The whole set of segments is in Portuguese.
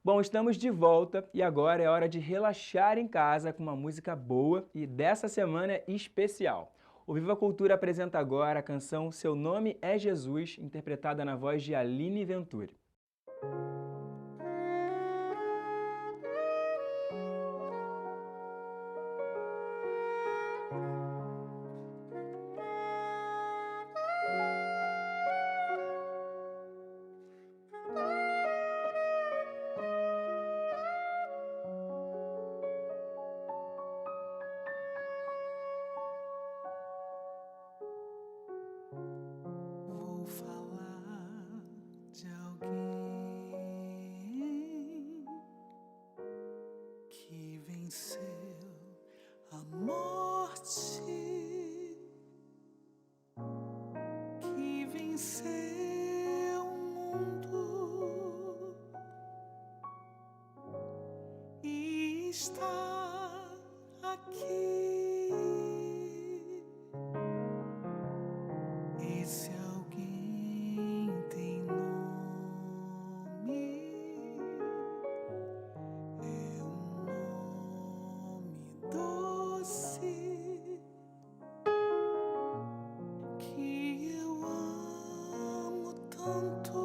Bom, estamos de volta e agora é hora de relaxar em casa com uma música boa e dessa semana é especial. O Viva Cultura apresenta agora a canção Seu Nome é Jesus, interpretada na voz de Aline Venturi. Vou falar de alguém que venceu a morte, que venceu o mundo e está aqui. Esse alguém tem nome, é um nome doce que eu amo tanto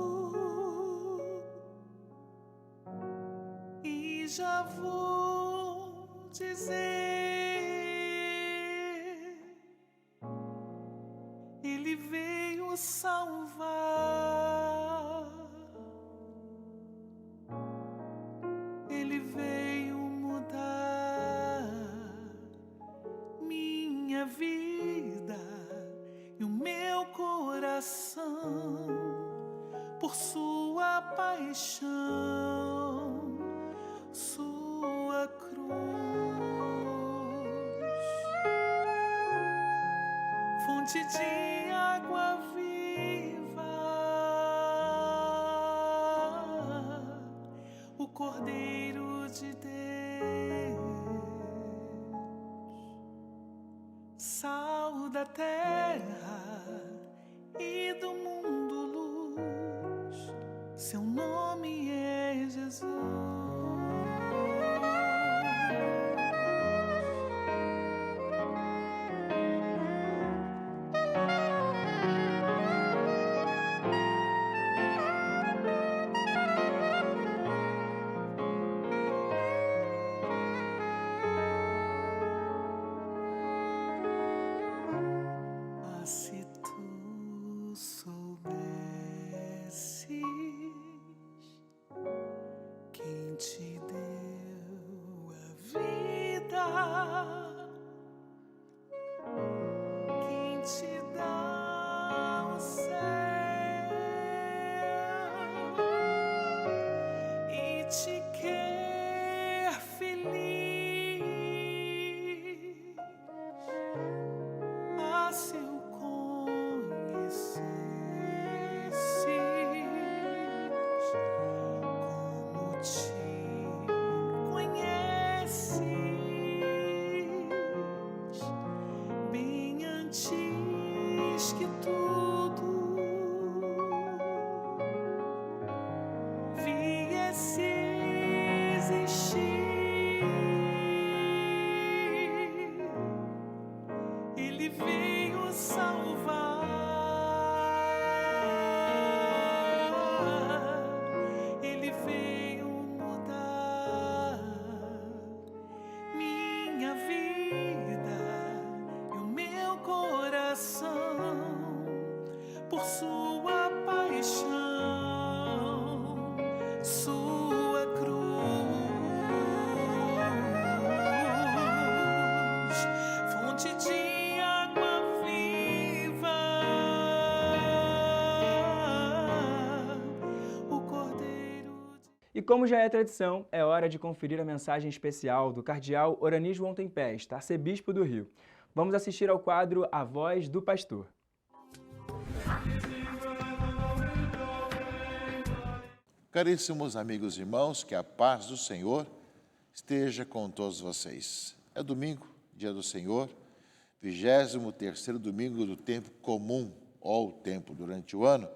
e já vou dizer. Ele veio salvar, Ele veio mudar minha vida e o meu coração por sua paixão, sua cruz. Fonte de água viva, o Cordeiro de Deus, sal da terra e do mundo luz, seu nome é Jesus. Ah, se tu soubesses quem te deu a vida, quem te dá o céu e te quer feliz. Ah, se eu conhecesses como te conheces, bem antes que tudo viesse existir, Ele veio salvar, Ele veio mudar minha vida e o meu coração por sua paixão, sua cruz, fonte de água viva, o Cordeiro de... E como já é tradição, é hora de conferir a mensagem especial do cardeal Orani João Tempesta, arcebispo do Rio. Vamos assistir ao quadro A Voz do Pastor. Caríssimos amigos e irmãos, que a paz do Senhor esteja com todos vocês. É domingo, dia do Senhor, 23º domingo do tempo comum, ou tempo durante o ano,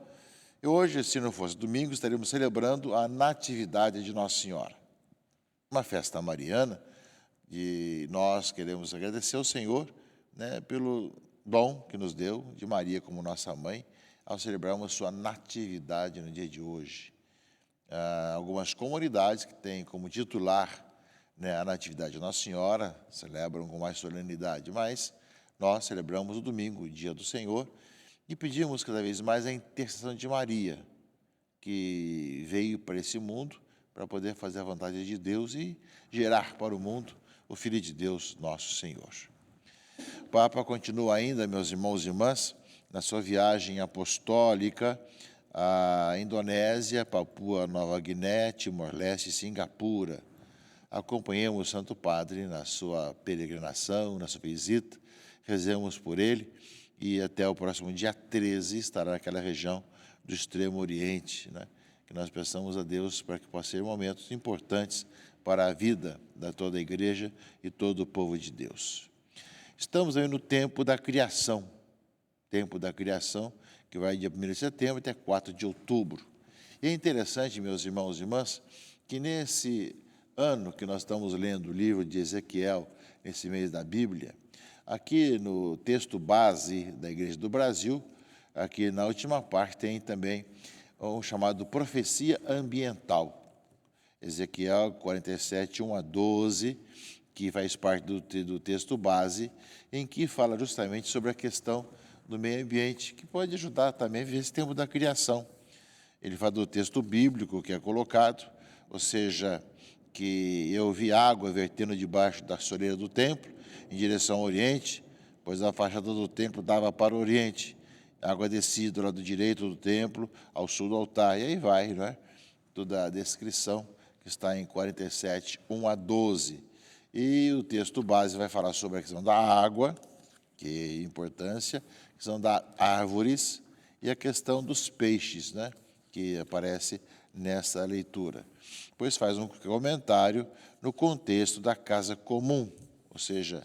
E hoje, se não fosse domingo, estaríamos celebrando a Natividade de Nossa Senhora, uma festa mariana, e nós queremos agradecer ao Senhor, né, pelo dom que nos deu de Maria como nossa mãe, ao celebrarmos sua natividade no dia de hoje. Algumas comunidades que têm como titular, né, a Natividade de Nossa Senhora celebram com mais solenidade, mas nós celebramos o domingo, o dia do Senhor, e pedimos cada vez mais a intercessão de Maria, que veio para esse mundo para poder fazer a vontade de Deus e gerar para o mundo o Filho de Deus, nosso Senhor. O Papa continua ainda, meus irmãos e irmãs, na sua viagem apostólica à Indonésia, Papua Nova Guiné, Timor-Leste e Singapura. Acompanhemos o Santo Padre na sua peregrinação, na sua visita, rezemos por ele e até o próximo dia 13 estará naquela região do Extremo Oriente, né? Que nós peçamos a Deus para que possam ser momentos importantes para a vida da toda a igreja e todo o povo de Deus. Estamos aí no tempo da criação, que vai de 1º de setembro até 4 de outubro. E é interessante, meus irmãos e irmãs, que nesse ano que nós estamos lendo o livro de Ezequiel, nesse mês da Bíblia, aqui no texto base da Igreja do Brasil, aqui na última parte tem também o chamado profecia ambiental. Ezequiel 47, 1 a 12, que faz parte do texto base, em que fala justamente sobre a questão do meio ambiente, que pode ajudar também a viver esse tempo da criação. Ele fala do texto bíblico que é colocado, ou seja, que eu vi água vertendo debaixo da soleira do templo, em direção ao oriente, pois a fachada do templo dava para o oriente. A água descia do lado direito do templo, ao sul do altar, e aí vai, não é? Toda a descrição que está em 47, 1 a 12. E o texto base vai falar sobre a questão da água, que é importância, a questão das árvores e a questão dos peixes, né? Que aparece nessa leitura. Depois faz um comentário no contexto da casa comum, ou seja,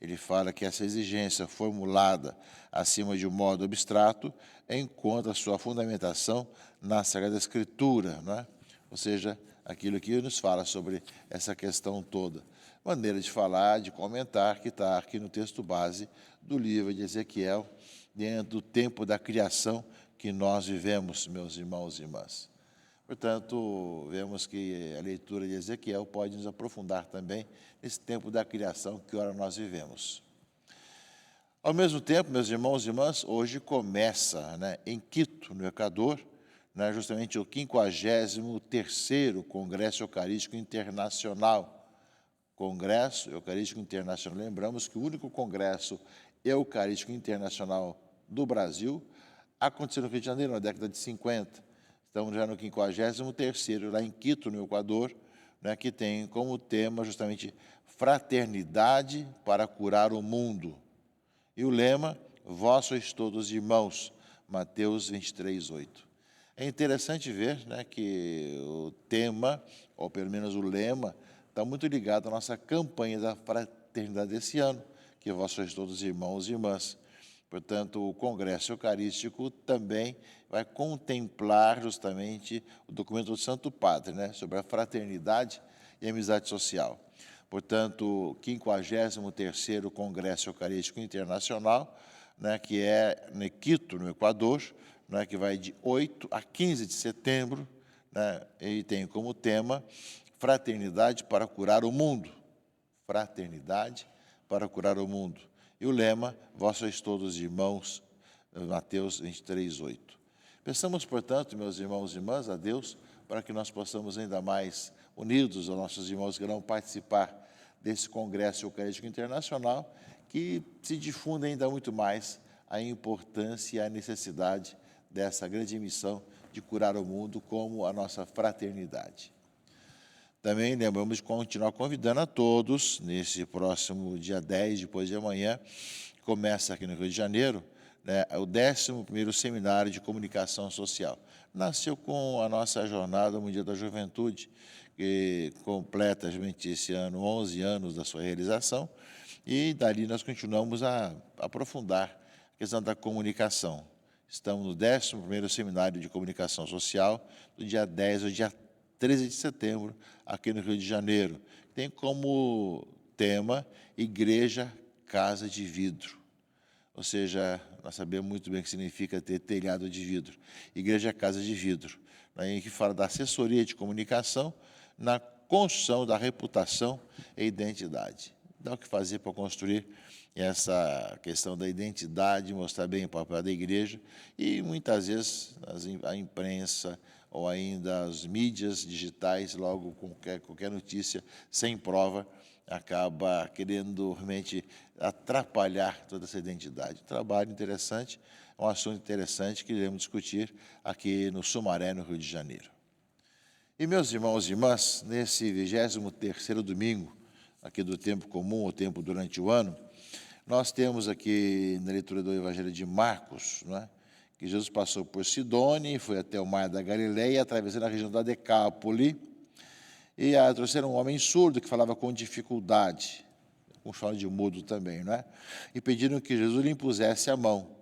ele fala que essa exigência formulada acima de um modo abstrato encontra sua fundamentação na Sagrada Escritura, né? Ou seja, aquilo que nos fala sobre essa questão toda. Maneira de falar, de comentar, que está aqui no texto base do livro de Ezequiel, dentro do tempo da criação que nós vivemos, meus irmãos e irmãs. Portanto, vemos que a leitura de Ezequiel pode nos aprofundar também nesse tempo da criação que ora nós vivemos. Ao mesmo tempo, meus irmãos e irmãs, hoje começa, né, em Quito, no Equador, né, justamente o 53º Congresso Eucarístico Internacional. Congresso Eucarístico Internacional. Lembramos que o único Congresso Eucarístico Internacional do Brasil aconteceu no Rio de Janeiro, na década de 50. Estamos já no 53º, lá em Quito, no Equador, né, que tem como tema justamente fraternidade para curar o mundo. E o lema, vós sois todos irmãos, Mateus 23, 8. É interessante ver, né, que o tema, ou pelo menos o lema, está muito ligado à nossa campanha da fraternidade desse ano, que vós sois todos irmãos e irmãs. Portanto, o Congresso Eucarístico também vai contemplar justamente o documento do Santo Padre, né, sobre a fraternidade e amizade social. Portanto, o 53º Congresso Eucarístico Internacional, né, que é em Quito, no Equador, né, que vai de 8 a 15 de setembro, né, e tem como tema Fraternidade para curar o mundo. Fraternidade para curar o mundo. E o lema, vós sois todos irmãos, Mateus 23, 8. Pensamos, portanto, meus irmãos e irmãs, a Deus, para que nós possamos ainda mais, unidos aos nossos irmãos que irão participar desse Congresso Eucarístico Internacional, que se difunda ainda muito mais a importância e a necessidade dessa grande missão de curar o mundo como a nossa fraternidade. Também lembramos de continuar convidando a todos, nesse próximo dia 10, depois de amanhã, começa aqui no Rio de Janeiro, né, o 11º Seminário de Comunicação Social. Nasceu com a nossa Jornada Mundial da Juventude, que completa esse ano 11 anos da sua realização, e dali nós continuamos a aprofundar a questão da comunicação. Estamos no 11º Seminário de Comunicação Social, do dia 10 ao dia 13 de setembro, aqui no Rio de Janeiro. Tem como tema Igreja Casa de Vidro. Ou seja, nós sabemos muito bem o que significa ter telhado de vidro. Igreja Casa de Vidro, né, que fala da assessoria de comunicação na construção da reputação e identidade. Dá o que fazer para construir essa questão da identidade, mostrar bem o papel da igreja, e muitas vezes a imprensa ou ainda as mídias digitais, logo qualquer notícia sem prova, acaba querendo realmente atrapalhar toda essa identidade. Um trabalho interessante, um assunto interessante que iremos discutir aqui no Sumaré, no Rio de Janeiro. E, meus irmãos e irmãs, nesse 23º domingo, aqui do tempo comum, o tempo durante o ano, nós temos aqui na leitura do Evangelho de Marcos, não é? Que Jesus passou por Sidônia, foi até o mar da Galileia, atravessando a região da Decápole, e trouxeram um homem surdo que falava com dificuldade, com choro de mudo também, não é? E pediram que Jesus lhe impusesse a mão.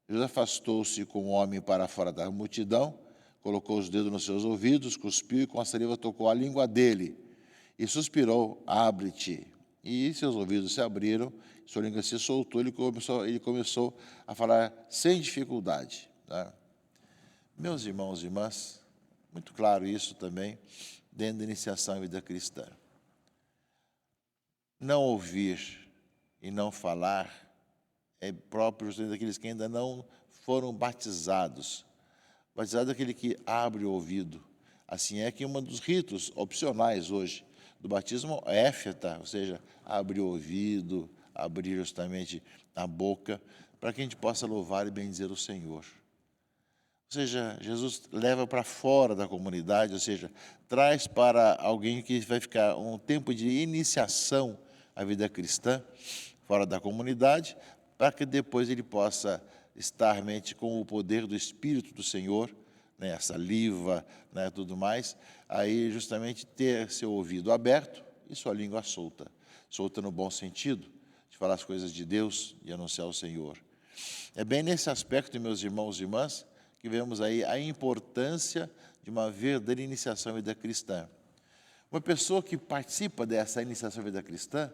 Jesus afastou-se com o homem para fora da multidão, colocou os dedos nos seus ouvidos, cuspiu e com a saliva tocou a língua dele. E suspirou, abre-te. E seus ouvidos se abriram, sua língua se soltou, ele começou a falar sem dificuldade. Tá? Meus irmãos e irmãs, muito claro isso também, dentro da iniciação à vida cristã. Não ouvir e não falar é próprio daqueles que ainda não foram batizados. Batizado é aquele que abre o ouvido. Assim é que um dos ritos opcionais hoje do batismo é éfeta, ou seja, abrir o ouvido, abrir justamente a boca, para que a gente possa louvar e bendizer o Senhor. Ou seja, Jesus leva para fora da comunidade, ou seja, traz para alguém que vai ficar um tempo de iniciação à vida cristã, fora da comunidade, para que depois ele possa estar realmente com o poder do Espírito do Senhor, né, a saliva, né, tudo mais, aí justamente ter seu ouvido aberto e sua língua solta. Solta no bom sentido, de falar as coisas de Deus e anunciar o Senhor. É bem nesse aspecto, meus irmãos e irmãs, que vemos aí a importância de uma verdadeira iniciação à vida cristã. Uma pessoa que participa dessa iniciação à vida cristã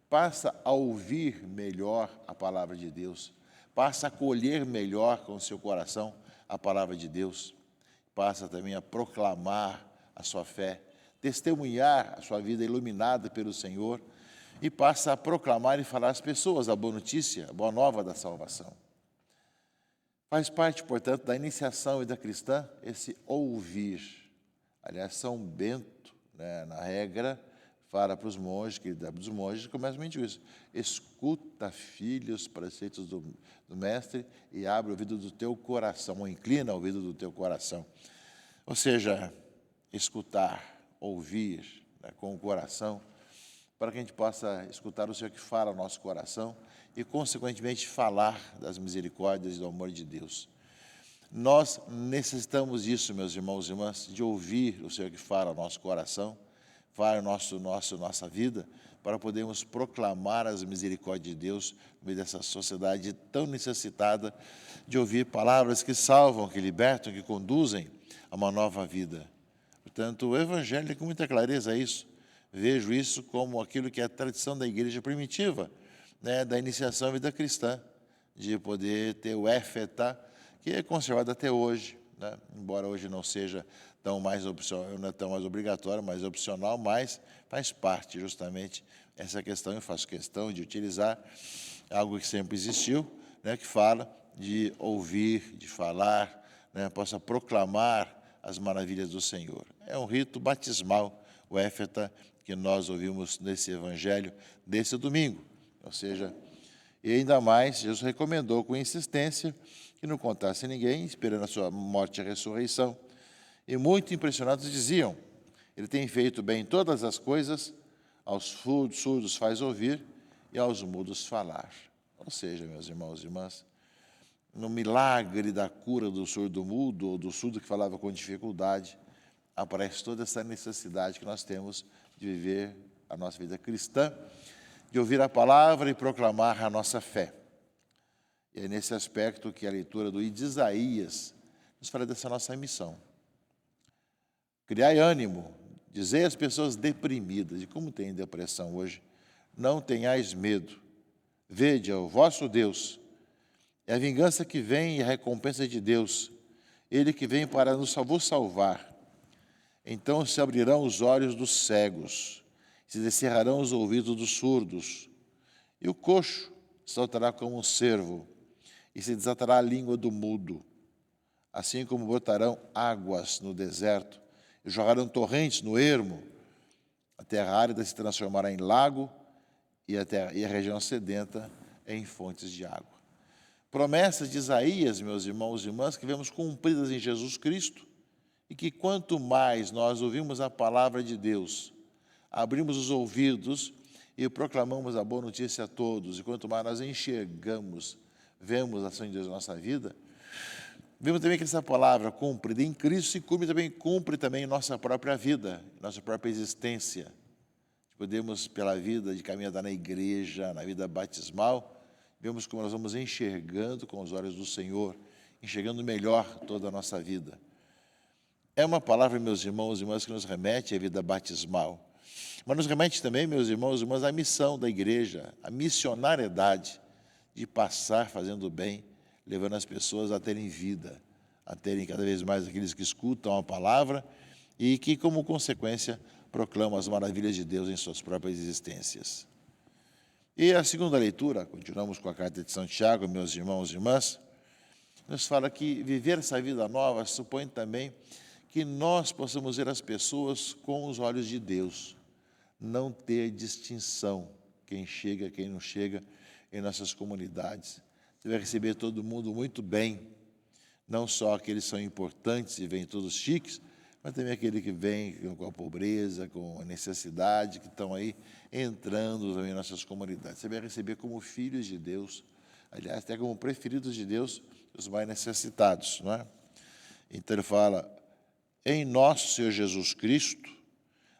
passa a ouvir melhor a palavra de Deus, passa a acolher melhor com o seu coração a palavra de Deus, passa também a proclamar a sua fé, testemunhar a sua vida iluminada pelo Senhor e passa a proclamar e falar às pessoas a boa notícia, a boa nova da salvação. Faz parte, portanto, da iniciação e da cristã esse ouvir. Aliás, São Bento, né, na regra, fala para os monges, que dos monges começa isso. Escuta, filho, os preceitos do mestre e abre o ouvido do teu coração, ou inclina o ouvido do teu coração. Ou seja, escutar, ouvir, né, com o coração, para que a gente possa escutar o Senhor que fala ao nosso coração e, consequentemente, falar das misericórdias e do amor de Deus. Nós necessitamos disso, meus irmãos e irmãs, de ouvir o Senhor que fala ao nosso coração, fala nossa vida, para podermos proclamar as misericórdias de Deus no meio dessa sociedade tão necessitada de ouvir palavras que salvam, que libertam, que conduzem a uma nova vida. Portanto, o Evangelho, com muita clareza, é isso. Vejo isso como aquilo que é a tradição da igreja primitiva, né, da iniciação à vida cristã, de poder ter o éfeta, que é conservado até hoje, né, embora hoje não seja tão mais obrigatório, mais opcional, mas faz parte justamente essa questão. Eu faço questão de utilizar algo que sempre existiu, né, que fala de ouvir, de falar, né, possa proclamar as maravilhas do Senhor. É um rito batismal, o éfeta, que nós ouvimos nesse evangelho desse domingo. Ou seja, e ainda mais, Jesus recomendou com insistência que não contasse a ninguém, esperando a sua morte e a ressurreição. E muito impressionados diziam, ele tem feito bem todas as coisas, aos surdos faz ouvir e aos mudos falar. Ou seja, meus irmãos e irmãs, no milagre da cura do surdo-mudo, ou do surdo que falava com dificuldade, aparece toda essa necessidade que nós temos de viver a nossa vida cristã, de ouvir a palavra e proclamar a nossa fé. E é nesse aspecto que a leitura do de Isaías nos fala dessa nossa missão. Criai ânimo, dizei às pessoas deprimidas, e como tem depressão hoje, não tenhais medo. Vede, é o vosso Deus, é a vingança que vem e a recompensa de Deus, Ele que vem para vos salvar. Então se abrirão os olhos dos cegos, se descerrarão os ouvidos dos surdos, e o coxo saltará como um cervo, e se desatará a língua do mudo. Assim como brotarão águas no deserto, e jogarão torrentes no ermo, a terra árida se transformará em lago, e a região sedenta em fontes de água. Promessas de Isaías, meus irmãos e irmãs, que vemos cumpridas em Jesus Cristo, e que quanto mais nós ouvimos a palavra de Deus, abrimos os ouvidos e proclamamos a boa notícia a todos, e quanto mais nós enxergamos, vemos a ação de Deus na nossa vida, vemos também que essa palavra cumprida em Cristo se cumpre também em nossa própria vida, em nossa própria existência. Podemos, pela vida de caminhada na igreja, na vida batismal, vemos como nós vamos enxergando com os olhos do Senhor, enxergando melhor toda a nossa vida. É uma palavra, meus irmãos e irmãs, que nos remete à vida batismal, mas nos remete também, meus irmãos e irmãs, à missão da igreja, à missionariedade de passar fazendo bem, levando as pessoas a terem vida, a terem cada vez mais aqueles que escutam a palavra e que, como consequência, proclamam as maravilhas de Deus em suas próprias existências. E a segunda leitura, continuamos com a carta de São Tiago, meus irmãos e irmãs, nos fala que viver essa vida nova supõe também que nós possamos ver as pessoas com os olhos de Deus, não ter distinção, quem chega, quem não chega em nossas comunidades. Você vai receber todo mundo muito bem, não só aqueles que são importantes e vêm todos chiques, mas também aquele que vem com a pobreza, com a necessidade, que estão aí entrando também em nossas comunidades. Você vai receber como filhos de Deus, aliás, até como preferidos de Deus, os mais necessitados, não é? Então ele fala, em nosso Senhor Jesus Cristo,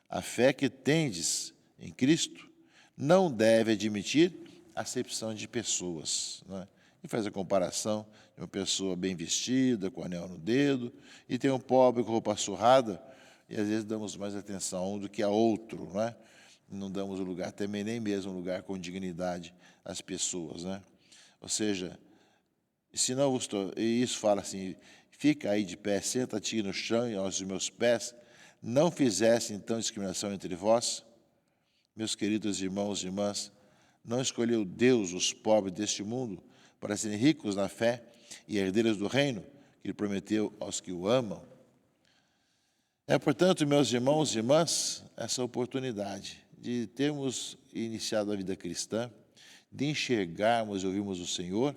a fé que tendes em Cristo não deve admitir acepção de pessoas, não é? E faz a comparação de uma pessoa bem vestida, com anel no dedo, e tem um pobre com roupa surrada, e às vezes damos mais atenção a um do que a outro, não é? Não damos o lugar, também nem mesmo um lugar com dignidade às pessoas, né? Ou seja, se não vos e isso fala assim, fica aí de pé, senta-te no chão e aos meus pés, não fizesse então discriminação entre vós? Meus queridos irmãos e irmãs, não escolheu Deus os pobres deste mundo para serem ricos na fé e herdeiros do reino que Ele prometeu aos que o amam? É, portanto, meus irmãos e irmãs, essa oportunidade de termos iniciado a vida cristã, de enxergarmos e ouvirmos o Senhor,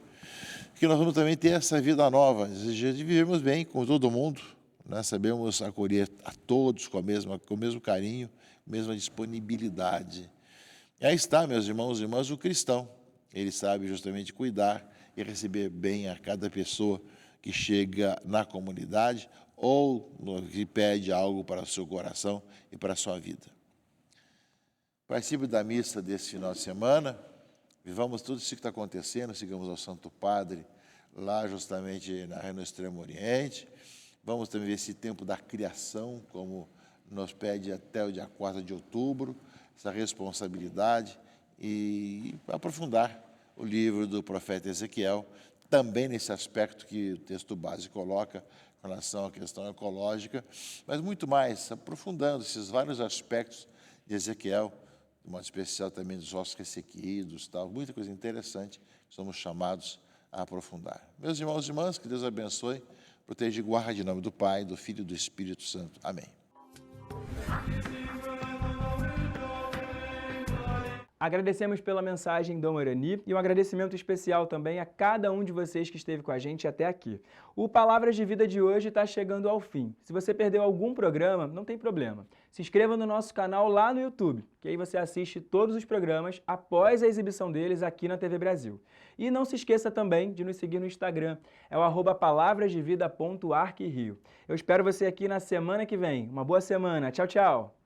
que nós vamos também ter essa vida nova, de vivermos bem com todo mundo, né? Sabemos acolher a todos com o mesmo carinho, com a mesma disponibilidade. E aí está, meus irmãos e irmãs, o cristão. Ele sabe justamente cuidar e receber bem a cada pessoa que chega na comunidade ou que pede algo para o seu coração e para a sua vida. Participe da missa desse final de semana, vivamos tudo isso que está acontecendo, sigamos ao Santo Padre, lá justamente no Extremo Oriente. Vamos também ver esse tempo da criação, como nos pede até o dia 4 de outubro, essa responsabilidade, e aprofundar o livro do profeta Ezequiel, também nesse aspecto que o texto base coloca, com relação à questão ecológica, mas muito mais, aprofundando esses vários aspectos de Ezequiel, de modo especial também dos ossos ressequidos, tal, muita coisa interessante que somos chamados a aprofundar. Meus irmãos e irmãs, que Deus abençoe, proteja e guarde em nome do Pai, do Filho e do Espírito Santo. Amém. Agradecemos pela mensagem do Morani e um agradecimento especial também a cada um de vocês que esteve com a gente até aqui. O Palavras de Vida de hoje está chegando ao fim. Se você perdeu algum programa, não tem problema. Se inscreva no nosso canal lá no YouTube, que aí você assiste todos os programas após a exibição deles aqui na TV Brasil. E não se esqueça também de nos seguir no Instagram, é o @palavrasdevida.arquirio. Eu espero você aqui na semana que vem. Uma boa semana. Tchau, tchau!